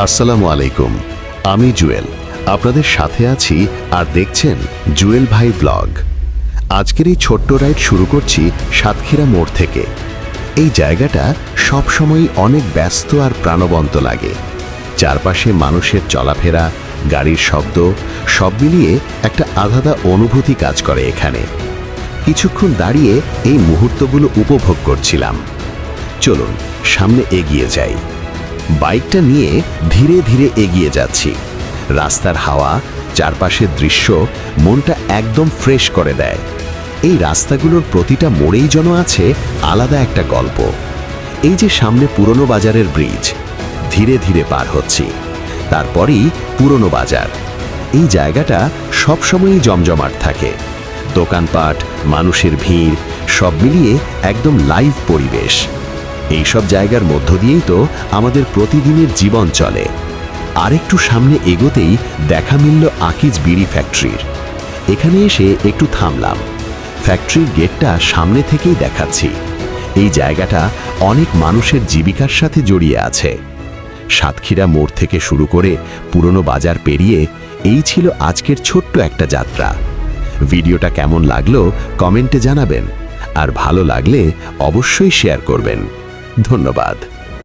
আসসালামু আলাইকুম, আমি জুয়েল আপনাদের সাথে আছি আর দেখছেন জুয়েল ভাই ব্লগ। আজকের এই ছোট্ট রাইড শুরু করছি সাতক্ষীরা মোড় থেকে। এই জায়গাটা সবসময়ই অনেক ব্যস্ত আর প্রাণবন্ত লাগে। চারপাশে মানুষের চলাফেরা, গাড়ির শব্দ সব মিলিয়ে একটা আলাদা অনুভূতি কাজ করে এখানে। কিছুক্ষণ দাঁড়িয়ে এই মুহূর্তগুলো উপভোগ করছিলাম। চলুন সামনে এগিয়ে যাই। বাইকটা নিয়ে ধীরে ধীরে এগিয়ে যাচ্ছি। রাস্তার হাওয়া, চারপাশের দৃশ্য মনটা একদম ফ্রেশ করে দেয়। এই রাস্তাগুলোর প্রতিটা মোড়েই যেন আছে আলাদা একটা গল্প। এই যে সামনে পুরনো বাজারের ব্রিজ, ধীরে ধীরে পার হচ্ছি। তারপরেই পুরনো বাজার। এই জায়গাটা সবসময়ই জমজমাট থাকে। দোকানপাট, মানুষের ভিড় সব মিলিয়ে একদম লাইভ পরিবেশ। এইসব জায়গার মধ্য দিয়েই তো আমাদের প্রতিদিনের জীবন চলে। আরেকটু সামনে এগোতেই দেখা মিলল আকিজ বিড়ি ফ্যাক্টরির। এখানে এসে একটু থামলাম। ফ্যাক্টরির গেটটা সামনে থেকেই দেখাচ্ছি। এই জায়গাটা অনেক মানুষের জীবিকার সাথে জড়িয়ে আছে। সাতক্ষীরা মোড় থেকে শুরু করে পুরনো বাজার পেরিয়ে এই ছিল আজকের ছোট্ট একটা যাত্রা। ভিডিওটা কেমন লাগলো কমেন্টে জানাবেন, আর ভালো লাগলে অবশ্যই শেয়ার করবেন। ধন্যবাদ।